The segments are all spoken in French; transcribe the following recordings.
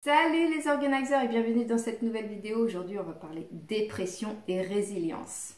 Salut les organisers et bienvenue dans cette nouvelle vidéo. Aujourd'hui on va parler dépression et résilience.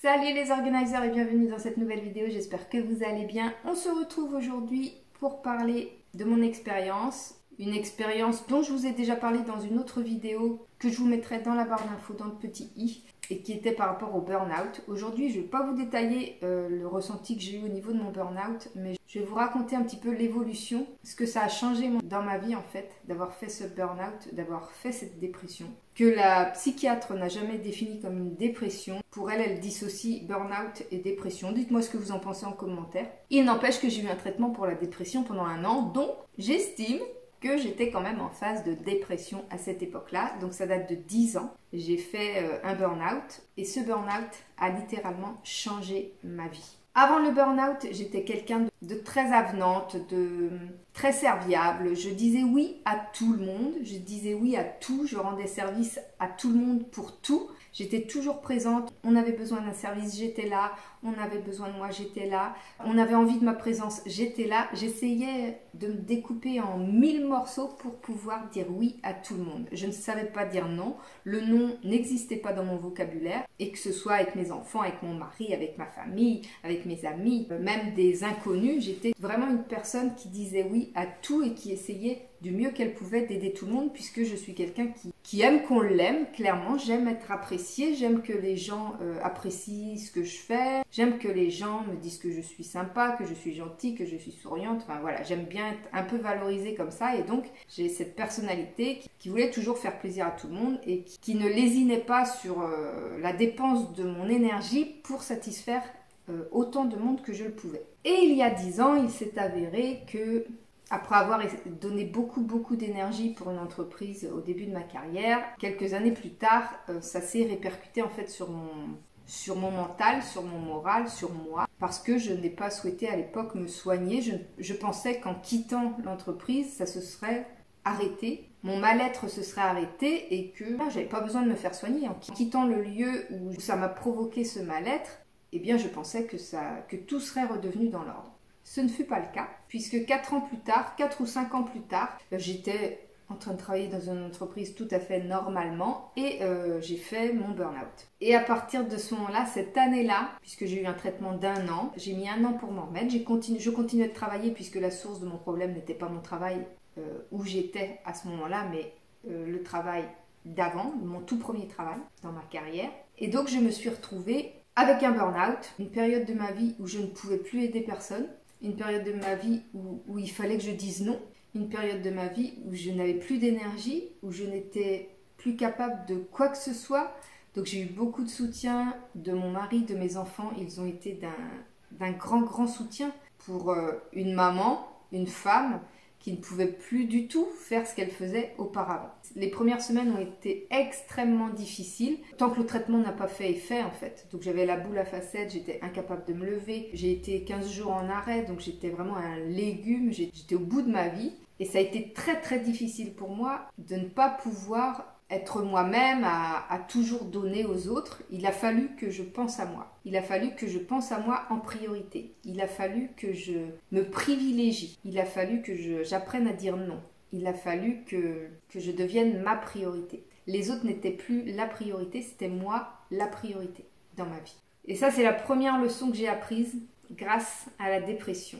Salut les organisers et bienvenue dans cette nouvelle vidéo, j'espère que vous allez bien. On se retrouve aujourd'hui pour parler de mon expérience, une expérience dont je vous ai déjà parlé dans une autre vidéo que je vous mettrai dans la barre d'infos dans le petit i et qui était par rapport au burn-out. Aujourd'hui je ne vais pas vous détailler le ressenti que j'ai eu au niveau de mon burn-out, mais je vais vous raconter un petit peu l'évolution, ce que ça a changé dans ma vie en fait, d'avoir fait ce burn-out, d'avoir fait cette dépression, que la psychiatre n'a jamais défini comme une dépression. Pour elle, elle dissocie burn-out et dépression. Dites-moi ce que vous en pensez en commentaire. Il n'empêche que j'ai eu un traitement pour la dépression pendant un an, donc j'estime que j'étais quand même en phase de dépression à cette époque-là. Donc ça date de 10 ans. J'ai fait un burn-out et ce burn-out a littéralement changé ma vie. Avant le burn-out, j'étais quelqu'un de très avenante, de très serviable. Je disais oui à tout le monde, je disais oui à tout, je rendais service à tout le monde pour tout. J'étais toujours présente, on avait besoin d'un service, j'étais là, on avait besoin de moi, j'étais là, on avait envie de ma présence, j'étais là. J'essayais de me découper en 1000 morceaux pour pouvoir dire oui à tout le monde. Je ne savais pas dire non, le non n'existait pas dans mon vocabulaire, et que ce soit avec mes enfants, avec mon mari, avec ma famille, avec mes amis, même des inconnus, j'étais vraiment une personne qui disait oui à tout et qui essayait du mieux qu'elle pouvait d'aider tout le monde, puisque je suis quelqu'un qui aime qu'on l'aime, clairement. J'aime être appréciée, j'aime que les gens apprécient ce que je fais, j'aime que les gens me disent que je suis sympa, que je suis gentille, que je suis souriante, enfin voilà, j'aime bien être un peu valorisée comme ça, et donc j'ai cette personnalité qui voulait toujours faire plaisir à tout le monde et qui ne lésinait pas sur la dépense de mon énergie pour satisfaire autant de monde que je le pouvais. Et il y a 10 ans, il s'est avéré que après avoir donné beaucoup d'énergie pour une entreprise au début de ma carrière, quelques années plus tard, ça s'est répercuté en fait sur mon mental, sur mon moral, sur moi, parce que je n'ai pas souhaité à l'époque me soigner. Je pensais qu'en quittant l'entreprise, ça se serait arrêté, mon mal-être se serait arrêté et que j'avais pas besoin de me faire soigner. En quittant le lieu où ça m'a provoqué ce mal-être, eh bien je pensais que tout serait redevenu dans l'ordre. Ce ne fut pas le cas, puisque 4 ou 5 ans plus tard, j'étais en train de travailler dans une entreprise tout à fait normalement et j'ai fait mon burn-out. Et à partir de ce moment-là, cette année-là, puisque j'ai eu un traitement d'1 an, j'ai mis 1 an pour m'en remettre. Je continuais de travailler puisque la source de mon problème n'était pas mon travail où j'étais à ce moment-là, mais le travail d'avant, mon tout premier travail dans ma carrière. Et donc je me suis retrouvée avec un burn-out, une période de ma vie où je ne pouvais plus aider personne, une période de ma vie où il fallait que je dise non, une période de ma vie où je n'avais plus d'énergie, où je n'étais plus capable de quoi que ce soit. Donc j'ai eu beaucoup de soutien de mon mari, de mes enfants. Ils ont été d'un grand soutien pour une maman, une femme qui ne pouvait plus du tout faire ce qu'elle faisait auparavant. Les premières semaines ont été extrêmement difficiles, tant que le traitement n'a pas fait effet en fait. Donc j'avais la boule à facettes, j'étais incapable de me lever, j'ai été 15 jours en arrêt, donc j'étais vraiment un légume, j'étais au bout de ma vie. Et ça a été très difficile pour moi de ne pas pouvoir être moi-même, à toujours donner aux autres. Il a fallu que je pense à moi. Il a fallu que je pense à moi en priorité. Il a fallu que je me privilégie. Il a fallu que j'apprenne à dire non. Il a fallu que je devienne ma priorité. Les autres n'étaient plus la priorité, c'était moi la priorité dans ma vie. Et ça, c'est la première leçon que j'ai apprise grâce à la dépression.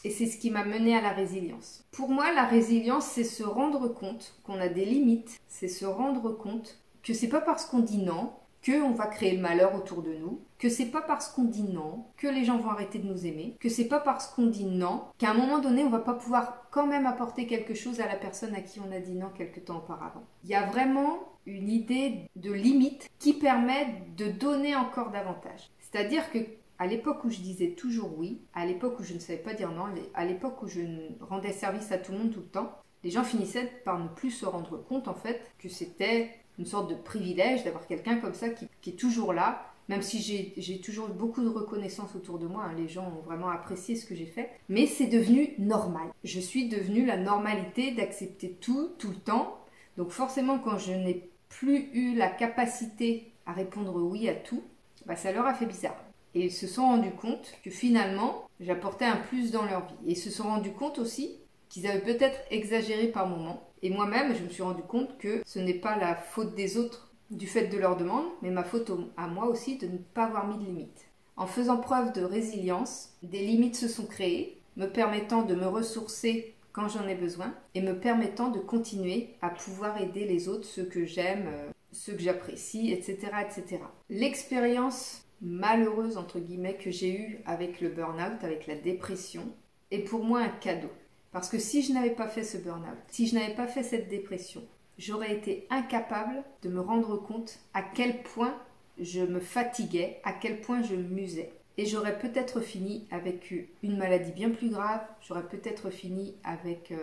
Et c'est ce qui m'a mené à la résilience. Pour moi, la résilience, c'est se rendre compte qu'on a des limites. C'est se rendre compte que c'est pas parce qu'on dit non qu'on va créer le malheur autour de nous, que c'est pas parce qu'on dit non que les gens vont arrêter de nous aimer, que c'est pas parce qu'on dit non qu'à un moment donné, on va pas pouvoir quand même apporter quelque chose à la personne à qui on a dit non quelque temps auparavant. Il y a vraiment une idée de limite qui permet de donner encore davantage. C'est-à-dire que à l'époque où je disais toujours oui, à l'époque où je ne savais pas dire non, à l'époque où je rendais service à tout le monde tout le temps, les gens finissaient par ne plus se rendre compte en fait que c'était une sorte de privilège d'avoir quelqu'un comme ça qui est toujours là même si j'ai toujours eu beaucoup de reconnaissance autour de moi, hein, les gens ont vraiment apprécié ce que j'ai fait, mais c'est devenu normal. Je suis devenue la normalité d'accepter tout, tout le temps. Donc forcément, quand je n'ai plus eu la capacité à répondre oui à tout, bah, ça leur a fait bizarre. Et ils se sont rendus compte que finalement, j'apportais un plus dans leur vie. Et ils se sont rendus compte aussi qu'ils avaient peut-être exagéré par moments. Et moi-même, je me suis rendu compte que ce n'est pas la faute des autres du fait de leur demande, mais ma faute à moi aussi de ne pas avoir mis de limites. En faisant preuve de résilience, des limites se sont créées, me permettant de me ressourcer quand j'en ai besoin et me permettant de continuer à pouvoir aider les autres, ceux que j'aime, ceux que j'apprécie, etc., etc. L'expérience malheureuse, entre guillemets, que j'ai eue avec le burn-out, avec la dépression, est pour moi un cadeau. Parce que si je n'avais pas fait ce burn-out, si je n'avais pas fait cette dépression, j'aurais été incapable de me rendre compte à quel point je me fatiguais, à quel point je m'usais. Et j'aurais peut-être fini avec une maladie bien plus grave, j'aurais peut-être fini avec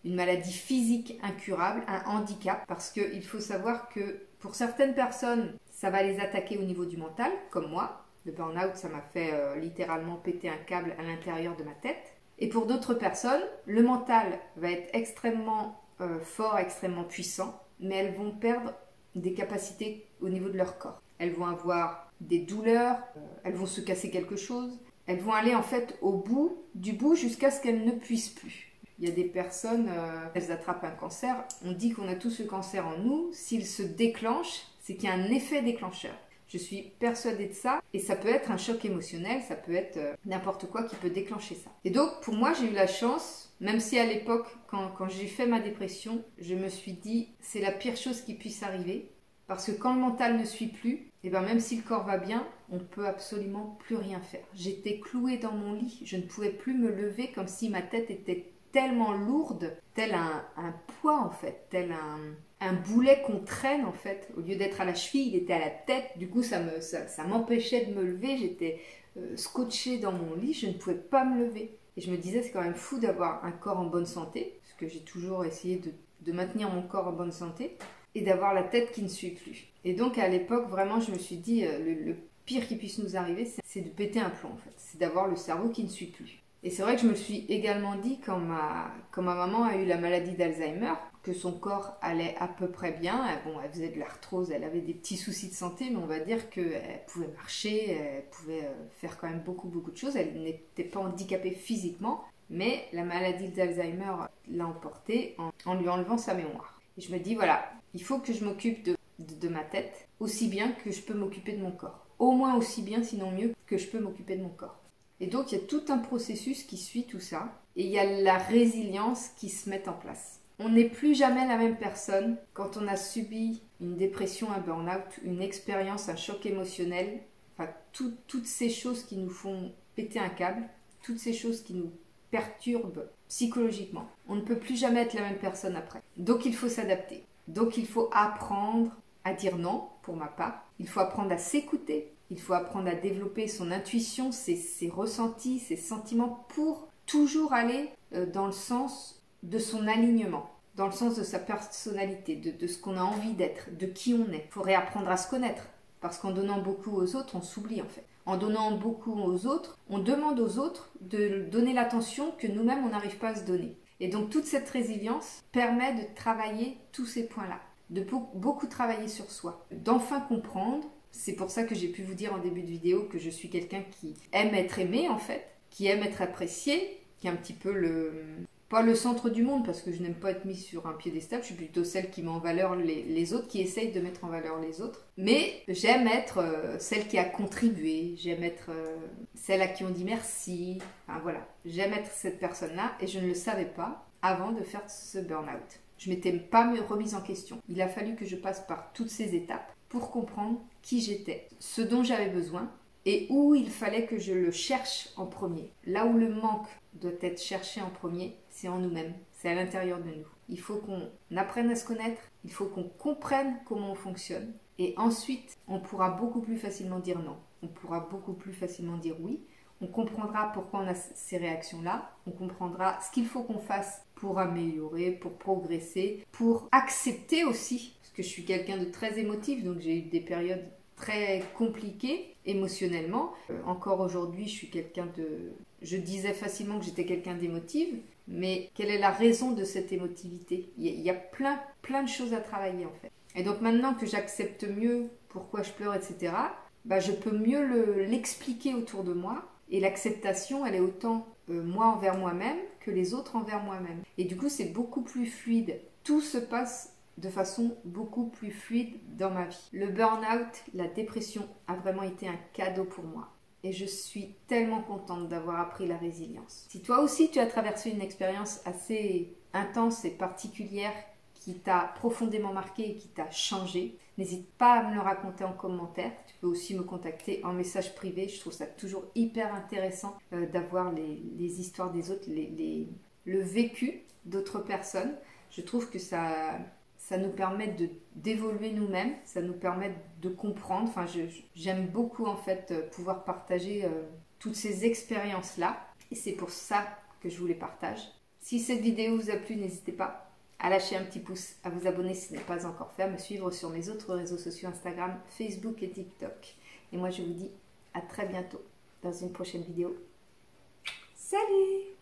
une maladie physique incurable, un handicap, parce qu'il faut savoir que pour certaines personnes, ça va les attaquer au niveau du mental, comme moi. Le burn-out, ça m'a fait littéralement péter un câble à l'intérieur de ma tête. Et pour d'autres personnes, le mental va être extrêmement fort, extrêmement puissant, mais elles vont perdre des capacités au niveau de leur corps. Elles vont avoir des douleurs, elles vont se casser quelque chose, elles vont aller en fait au bout du bout jusqu'à ce qu'elles ne puissent plus. Il y a des personnes, elles attrapent un cancer, on dit qu'on a tous le cancer en nous, s'il se déclenche, c'est qu'il y a un effet déclencheur. Je suis persuadée de ça et ça peut être un choc émotionnel, ça peut être n'importe quoi qui peut déclencher ça. Et donc pour moi j'ai eu la chance, même si à l'époque quand j'ai fait ma dépression, je me suis dit c'est la pire chose qui puisse arriver parce que quand le mental ne suit plus, et ben même si le corps va bien, on ne peut absolument plus rien faire. J'étais clouée dans mon lit, je ne pouvais plus me lever comme si ma tête était tellement lourde, tel un poids en fait, tel un boulet qu'on traîne en fait. Au lieu d'être à la cheville, il était à la tête. Du coup, ça m'empêchait de me lever. J'étais scotchée dans mon lit. Je ne pouvais pas me lever. Et je me disais, c'est quand même fou d'avoir un corps en bonne santé, parce que j'ai toujours essayé de maintenir mon corps en bonne santé, et d'avoir la tête qui ne suit plus. Et donc, à l'époque, vraiment, je me suis dit, le pire qui puisse nous arriver, c'est de péter un plomb en fait. C'est d'avoir le cerveau qui ne suit plus. Et c'est vrai que je me le suis également dit quand ma maman a eu la maladie d'Alzheimer, que son corps allait à peu près bien. Bon, elle faisait de l'arthrose, elle avait des petits soucis de santé, mais on va dire qu'elle pouvait marcher, elle pouvait faire quand même beaucoup de choses. Elle n'était pas handicapée physiquement, mais la maladie d'Alzheimer l'a emportée en lui enlevant sa mémoire. Et je me dis, voilà, il faut que je m'occupe de ma tête aussi bien que je peux m'occuper de mon corps. Au moins aussi bien, sinon mieux, que je peux m'occuper de mon corps. Et donc, il y a tout un processus qui suit tout ça. Et il y a la résilience qui se met en place. On n'est plus jamais la même personne quand on a subi une dépression, un burn-out, une expérience, un choc émotionnel. Enfin, toutes ces choses qui nous font péter un câble, toutes ces choses qui nous perturbent psychologiquement. On ne peut plus jamais être la même personne après. Donc, il faut s'adapter. Donc, il faut apprendre à dire non, pour ma part. Il faut apprendre à s'écouter. Il faut apprendre à développer son intuition, ses ressentis, ses sentiments pour toujours aller dans le sens de son alignement, dans le sens de sa personnalité, de ce qu'on a envie d'être, de qui on est. Il faut réapprendre à se connaître parce qu'en donnant beaucoup aux autres, on s'oublie en fait. En donnant beaucoup aux autres, on demande aux autres de donner l'attention que nous-mêmes, on n'arrive pas à se donner. Et donc toute cette résilience permet de travailler tous ces points-là, de beaucoup travailler sur soi, d'enfin comprendre. C'est pour ça que j'ai pu vous dire en début de vidéo que je suis quelqu'un qui aime être aimé en fait, qui aime être apprécié, qui est un petit peu pas le centre du monde parce que je n'aime pas être mise sur un piédestal, je suis plutôt celle qui met en valeur les autres, qui essaye de mettre en valeur les autres. Mais j'aime être celle qui a contribué, j'aime être celle à qui on dit merci, enfin voilà. J'aime être cette personne-là et je ne le savais pas avant de faire ce burn-out. Je ne m'étais pas remise en question. Il a fallu que je passe par toutes ces étapes pour comprendre qui j'étais, ce dont j'avais besoin et où il fallait que je le cherche en premier. Là où le manque doit être cherché en premier, c'est en nous-mêmes, c'est à l'intérieur de nous. Il faut qu'on apprenne à se connaître, il faut qu'on comprenne comment on fonctionne et ensuite on pourra beaucoup plus facilement dire non, on pourra beaucoup plus facilement dire oui, on comprendra pourquoi on a ces réactions-là, on comprendra ce qu'il faut qu'on fasse pour améliorer, pour progresser, pour accepter aussi, parce que je suis quelqu'un de très émotif, donc j'ai eu des périodes très compliqué émotionnellement. Encore aujourd'hui, je suis quelqu'un de... Je disais facilement que j'étais quelqu'un d'émotive, mais quelle est la raison de cette émotivité? Il y a plein de choses à travailler en fait. Et donc maintenant que j'accepte mieux pourquoi je pleure, etc., bah, je peux mieux l'expliquer autour de moi. Et l'acceptation, elle est autant moi envers moi-même que les autres envers moi-même. Et du coup, c'est beaucoup plus fluide. Tout se passe de façon beaucoup plus fluide dans ma vie. Le burn-out, la dépression a vraiment été un cadeau pour moi. Et je suis tellement contente d'avoir appris la résilience. Si toi aussi tu as traversé une expérience assez intense et particulière qui t'a profondément marqué et qui t'a changé, n'hésite pas à me le raconter en commentaire. Tu peux aussi me contacter en message privé. Je trouve ça toujours hyper intéressant d'avoir les histoires des autres, le vécu d'autres personnes. Je trouve que ça nous permet d'évoluer nous-mêmes, ça nous permet de comprendre. Enfin, j'aime beaucoup en fait pouvoir partager toutes ces expériences-là. Et c'est pour ça que je vous les partage. Si cette vidéo vous a plu, n'hésitez pas à lâcher un petit pouce, à vous abonner si ce n'est pas encore fait, à me suivre sur mes autres réseaux sociaux Instagram, Facebook et TikTok. Et moi je vous dis à très bientôt dans une prochaine vidéo. Salut!